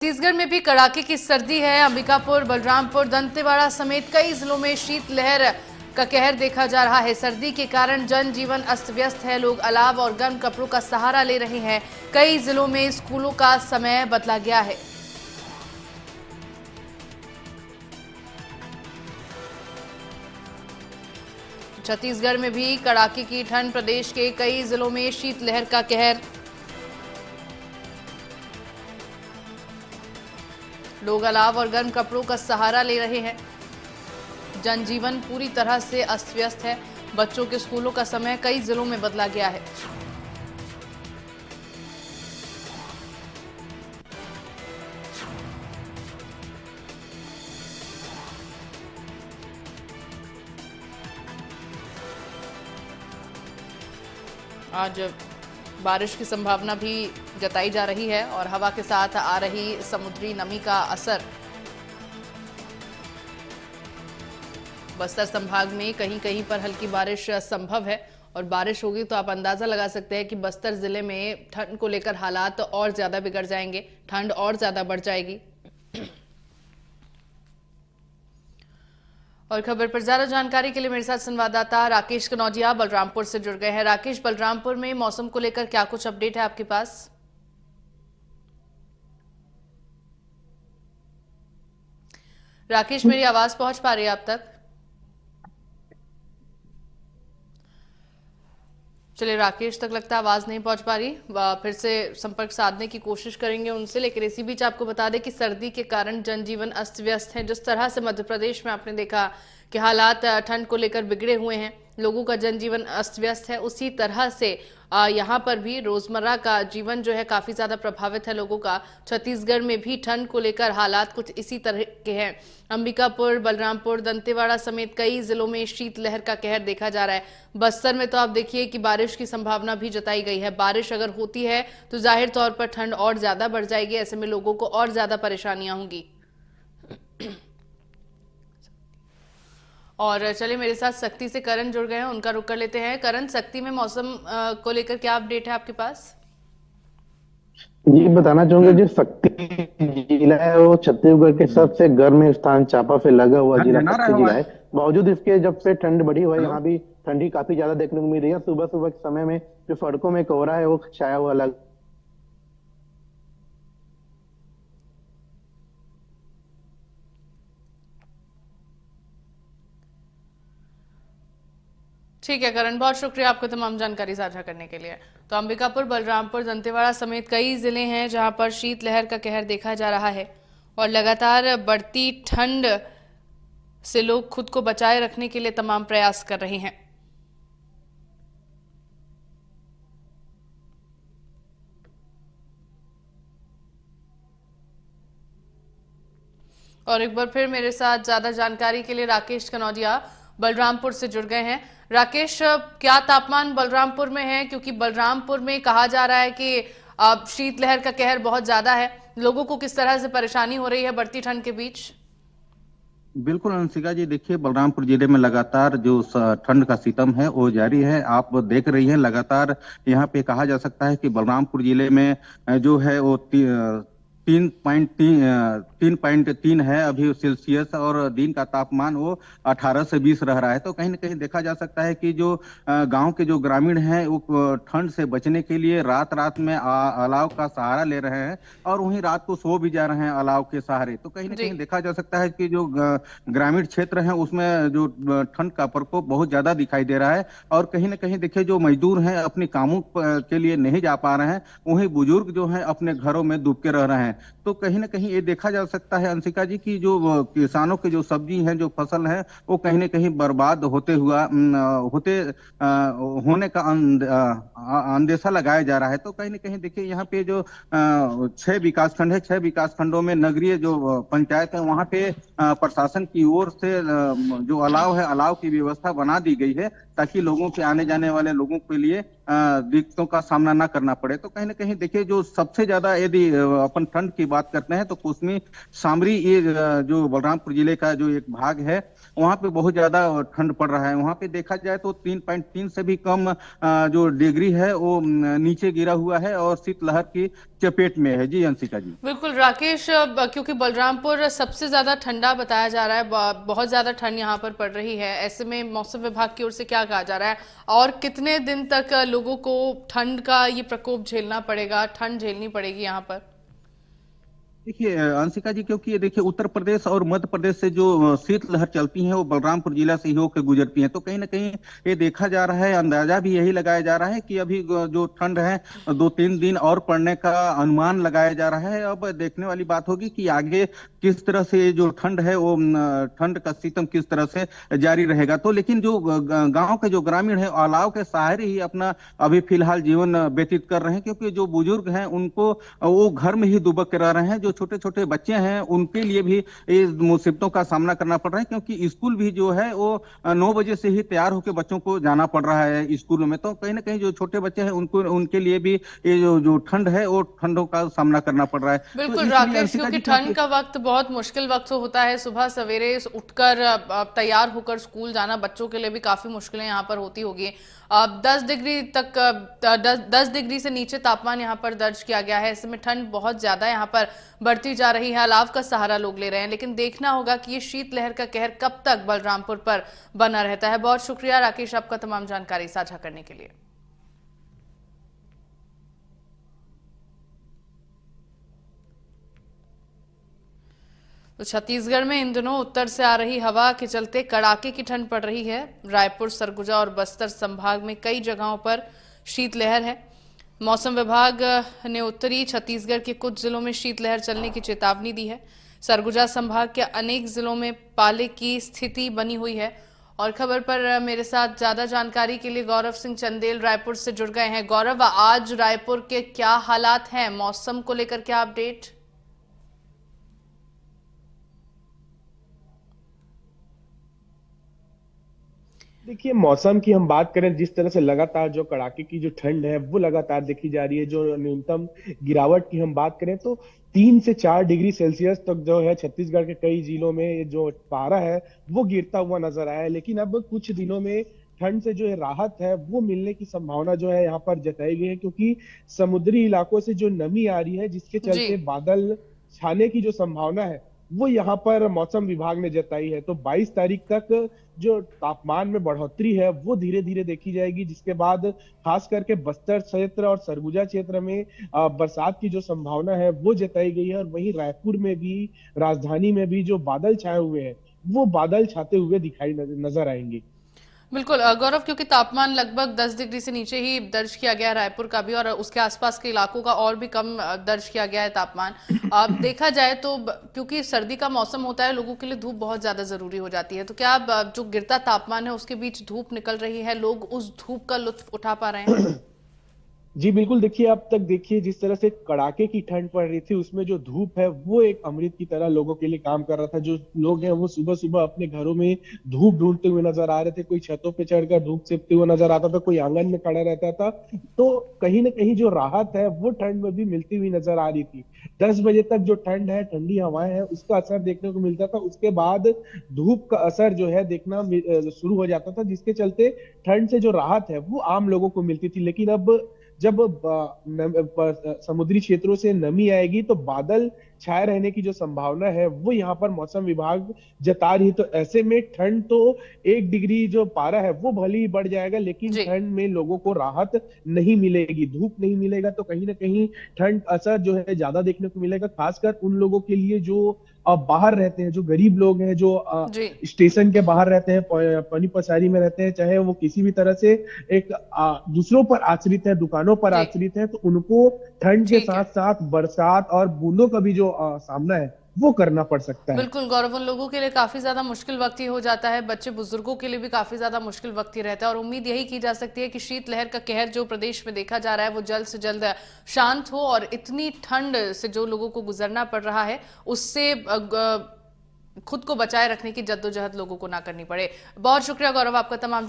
छत्तीसगढ़ में भी कड़ाके की सर्दी है। अंबिकापुर, बलरामपुर, दंतेवाड़ा समेत कई जिलों में शीतलहर का कहर देखा जा रहा है। सर्दी के कारण जनजीवन अस्त व्यस्त है। लोग अलाव और गर्म कपड़ों का सहारा ले रहे हैं। कई जिलों में स्कूलों का समय बदला गया है। छत्तीसगढ़ में भी कड़ाके की ठंड। प्रदेश के कई जिलों में शीतलहर का कहर। लोग अलाव और गर्म कपड़ों का सहारा ले रहे हैं। जनजीवन पूरी तरह से अस्त व्यस्त है। बच्चों के स्कूलों का समय कई जिलों में बदला गया है। आज बारिश की संभावना भी जताई जा रही है और हवा के साथ आ रही समुद्री नमी का असर बस्तर संभाग में कहीं कहीं पर हल्की बारिश संभव है। और बारिश होगी तो आप अंदाजा लगा सकते हैं कि बस्तर जिले में ठंड को लेकर हालात और ज्यादा बिगड़ जाएंगे, ठंड और ज्यादा बढ़ जाएगी। और खबर पर ज्यादा जानकारी के लिए मेरे साथ संवाददाता राकेश कनौजिया बलरामपुर से जुड़ गए हैं। राकेश, बलरामपुर में मौसम को लेकर क्या कुछ अपडेट है आपके पास? राकेश, मेरी आवाज पहुंच पा रही है आप तक? चलिए, राकेश तक लगता है आवाज नहीं पहुंच पा रही। फिर से संपर्क साधने की कोशिश करेंगे उनसे। लेकिन इसी बीच आपको बता दें कि सर्दी के कारण जनजीवन अस्त व्यस्त है। जिस तरह से मध्य प्रदेश में आपने देखा कि हालात ठंड को लेकर बिगड़े हुए हैं, लोगों का जनजीवन अस्त व्यस्त है, उसी तरह से यहाँ पर भी रोजमर्रा का जीवन जो है काफी ज्यादा प्रभावित है लोगों का। छत्तीसगढ़ में भी ठंड को लेकर हालात कुछ इसी तरह के हैं। अंबिकापुर, बलरामपुर, दंतेवाड़ा समेत कई जिलों में शीतलहर का कहर देखा जा रहा है। बस्तर में तो आप देखिए कि बारिश की संभावना भी जताई गई है। बारिश अगर होती है तो जाहिर तौर पर ठंड और ज्यादा बढ़ जाएगी। ऐसे में लोगों को और ज्यादा परेशानियां होंगी। और चलिए, मेरे साथ शक्ति से करण जुड़ गए हैं, उनका रुख कर लेते हैं। करण, शक्ति में मौसम को लेकर क्या अपडेट है आपके पास? जी बताना चाहूंगा, जो शक्ति जिला है वो छत्तीसगढ़ के सबसे गर्म स्थान चांपा से लगा हुआ जिला शक्ति जिला है। बावजूद इसके जब से ठंड बढ़ी हुई है, यहाँ भी ठंडी काफी ज्यादा देखने को मिल रही है। सुबह सुबह के समय में जो सड़कों में कोहरा है वो छाया हुआ लग। ठीक है करण, बहुत शुक्रिया आपको तमाम जानकारी साझा करने के लिए। तो अंबिकापुर, बलरामपुर, दंतेवाड़ा समेत कई जिले हैं जहां पर शीतलहर का कहर देखा जा रहा है। और लगातार बढ़ती ठंड से लोग खुद को बचाए रखने के लिए तमाम प्रयास कर रहे हैं। और एक बार फिर मेरे साथ ज्यादा जानकारी के लिए राकेश कनौजिया बलरामपुर से जुड़ गए हैं। राकेश, क्या तापमान बलरामपुर में है? क्योंकि बलरामपुर में कहा जा रहा है कि शीतलहर का कहर बहुत ज्यादा है। लोगों को किस तरह से परेशानी हो रही है बढ़ती ठंड के बीच? बिल्कुल अंशिका जी, देखिए बलरामपुर जिले में लगातार जो ठंड का सितम है वो जारी है। आप देख रही हैं लगातार यहाँ पे कहा जा सकता है कि बलरामपुर जिले में जो है वो 3.3 है अभी सेल्सियस, और दिन का तापमान वो 18 से 20 रह रहा है। तो कहीं ना कहीं देखा जा सकता है कि जो गांव के जो ग्रामीण हैं वो ठंड से बचने के लिए रात रात में अलाव का सहारा ले रहे हैं और वहीं रात को सो भी जा रहे हैं अलाव के सहारे। तो कहीं ना कहीं देखा जा सकता है कि जो ग्रामीण क्षेत्र है उसमें जो ठंड का प्रकोप बहुत ज्यादा दिखाई दे रहा है। और कहीं ना कहीं देखिए जो मजदूर हैं अपने कामों के लिए नहीं जा पा रहे हैं, वहीं बुजुर्ग जो है अपने घरों में डूब के रह रहे हैं। तो कहीं ना कहीं ये देखा जा सकता है अंशिका जी की जो किसानों के जो सब्जी हैं, जो फसल है, वो कहीं ना कहीं बर्बाद होने का अंदेशा लगाया जा रहा है। तो कहीं ना कहीं देखिए यहाँ पे जो 6 विकास खंड है, 6 विकास खंडों में नगरीय जो पंचायत है वहाँ पे प्रशासन की ओर से जो अलाव है, अलाव की व्यवस्था बना दी गई है ताकि लोगों के आने जाने वाले लोगों के लिए दिक्कतों का सामना ना करना पड़े। तो कहीं ना कहीं देखिए जो सबसे ज्यादा यदि अपन ठंड की बात करते हैं तो कुसमी सामरी, ये जो बलरामपुर जिले का जो एक भाग है, वहां पे बहुत ज्यादा ठंड पड़ रहा है। वहां पे देखा जाए तो 3.3 से भी कम जो डिग्री है वो नीचे गिरा हुआ है और शीतलहर की चपेट में है। जी अंशिका जी। बिल्कुल राकेश, क्योंकि बलरामपुर सबसे ज्यादा ठंडा बताया जा रहा है, बहुत ज्यादा ठंड यहाँ पर पड़ रही है, ऐसे में मौसम विभाग की ओर से क्या कहा जा रहा है और कितने दिन तक लोगों को ठंड का ये प्रकोप झेलना पड़ेगा, ठंड झेलनी पड़ेगी यहाँ पर? देखिए अंशिका जी, क्योंकि ये देखिए उत्तर प्रदेश और मध्य प्रदेश से जो शीतलहर चलती है वो बलरामपुर जिला से ही होकर गुजरती है, तो कहीं ना कहीं ये देखा जा रहा है, अंदाजा भी यही लगाया जा रहा है कि अभी जो ठंड है 2-3 दिन और पड़ने का अनुमान लगाया जा रहा है। अब देखने वाली बात होगी कि आगे किस तरह से जो ठंड है वो ठंड का सिस्टम किस तरह से जारी रहेगा। तो लेकिन जो गांव के जो ग्रामीण है अलाव के सहारे ही अपना अभी फिलहाल जीवन व्यतीत कर रहे हैं, क्योंकि जो बुजुर्ग हैं उनको वो घर में ही दुबक के रह रहे हैं। जो छोटे छोटे बच्चे हैं उनके लिए भी इस मुसीबतों का सामना करना पड़ रहा है, क्योंकि स्कूल भी जो है वो 9 बजे से ही तैयार होकर बच्चों को जाना पड़ रहा है स्कूलों में। तो कहीं ना कहीं जो छोटे बच्चे हैं उनको उनके लिए भी ये जो ठंड है वो ठंडों का सामना करना पड़ रहा है। तो बिल्कुल इसलिए राकेश, अंशिका क्योंकि जी, ठंड का वक्त बहुत मुश्किल वक्त होता है, सुबह सवेरे उठकर तैयार होकर स्कूल जाना बच्चों के लिए भी काफी मुश्किलें यहाँ पर होती होगी। 10 डिग्री तक 10 डिग्री से नीचे तापमान यहाँ पर दर्ज किया गया है, इसमें ठंड बहुत ज्यादा यहाँ पर बढ़ती जा रही है, अलाव का सहारा लोग ले रहे हैं, लेकिन देखना होगा कि ये शीतलहर का कहर कब तक बलरामपुर पर बना रहता है। बहुत शुक्रिया राकेश आपका तमाम जानकारी साझा करने के लिए। तो छत्तीसगढ़ में इन दिनों उत्तर से आ रही हवा के चलते कड़ाके की ठंड पड़ रही है। रायपुर, सरगुजा और बस्तर संभाग में कई जगहों पर शीतलहर है। मौसम विभाग ने उत्तरी छत्तीसगढ़ के कुछ जिलों में शीतलहर चलने की चेतावनी दी है। सरगुजा संभाग के अनेक जिलों में पाले की स्थिति बनी हुई है। और खबर पर मेरे साथ ज्यादा जानकारी के लिए गौरव सिंह चंदेल रायपुर से जुड़ गए हैं। गौरव, आज रायपुर के क्या हालात हैं, मौसम को लेकर क्या अपडेट? देखिए, मौसम की हम बात करें, जिस तरह से लगातार जो कड़ाके की जो ठंड है वो लगातार देखी जा रही है। जो न्यूनतम गिरावट की हम बात करें तो 3 से 4 डिग्री सेल्सियस तक जो है छत्तीसगढ़ के कई जिलों में जो पारा है वो गिरता हुआ नजर आया है। लेकिन अब कुछ दिनों में ठंड से जो है राहत है वो मिलने की संभावना जो है यहाँ पर जताई गई है, क्योंकि समुद्री इलाकों से जो नमी आ रही है जिसके चलते बादल छाने की जो संभावना है वो यहाँ पर मौसम विभाग ने जताई है। तो 22 तारीख तक जो तापमान में बढ़ोतरी है वो धीरे धीरे देखी जाएगी, जिसके बाद खास करके बस्तर क्षेत्र और सरगुजा क्षेत्र में बरसात की जो संभावना है वो जताई गई है। और वहीं रायपुर में भी, राजधानी में भी जो बादल छाए हुए हैं वो बादल छाते हुए दिखाई नजर आएंगे। बिल्कुल गौरव, क्योंकि तापमान लगभग 10 डिग्री से नीचे ही दर्ज किया गया है रायपुर का भी, और उसके आसपास के इलाकों का और भी कम दर्ज किया गया है तापमान। अब देखा जाए तो क्योंकि सर्दी का मौसम होता है, लोगों के लिए धूप बहुत ज्यादा जरूरी हो जाती है, तो क्या जो गिरता तापमान है उसके बीच धूप निकल रही है, लोग उस धूप का लुत्फ उठा पा रहे हैं? जी बिल्कुल, देखिए अब तक देखिए जिस तरह से कड़ाके की ठंड पड़ रही थी उसमें जो धूप है वो एक अमृत की तरह लोगों के लिए काम कर रहा था। जो लोग हैं वो सुबह सुबह अपने घरों में धूप ढूंढते हुए नजर आ रहे थे, कोई छतों पे चढ़कर धूप सेकते हुए नजर आता था, कोई आंगन में खड़ा रहता था। तो कहीं ना कहीं जो राहत है वो ठंड में भी मिलती हुई नजर आ रही थी। 10 बजे तक जो ठंड है, ठंडी हवाएं हैं, उसका असर देखने को मिलता था। उसके बाद धूप का असर जो है देखना शुरू हो जाता था, जिसके चलते ठंड से जो राहत है वो आम लोगों को मिलती थी। लेकिन अब जब समुद्री क्षेत्रों से नमी आएगी तो बादल छाए रहने की जो संभावना है वो यहाँ पर मौसम विभाग जता रही है। तो ऐसे में ठंड तो 1 डिग्री जो पारा है वो भले ही बढ़ जाएगा, लेकिन ठंड में लोगों को राहत नहीं मिलेगी, धूप नहीं मिलेगा। तो कहीं ना कहीं ठंड असर जो है ज्यादा देखने को मिलेगा, खासकर उन लोगों के लिए जो बाहर रहते हैं, जो गरीब लोग हैं, जो स्टेशन के बाहर रहते हैं, पानी पसारी में रहते हैं, चाहे वो किसी भी तरह से एक दूसरों पर आश्रित है, दुकानों पर आश्रित है, तो उनको ठंड के साथ साथ बरसात और बूंदों का भी जो सामना है वो करना पड़ सकता है। बिल्कुल गौरव, उन लोगों के लिए काफी ज्यादा मुश्किल वक्त ही हो जाता है, बच्चे बुजुर्गों के लिए भी काफी ज्यादा मुश्किल वक्त ही रहता है। और उम्मीद यही की जा सकती है कि शीतलहर का कहर जो प्रदेश में देखा जा रहा है वो जल्द से जल्द शांत हो और इतनी ठंड से जो लोगों को गुजरना पड़ रहा है उससे खुद को बचाए रखने की जद्दोजहद लोगों को ना करनी पड़े। बहुत शुक्रिया गौरव, आपका तमाम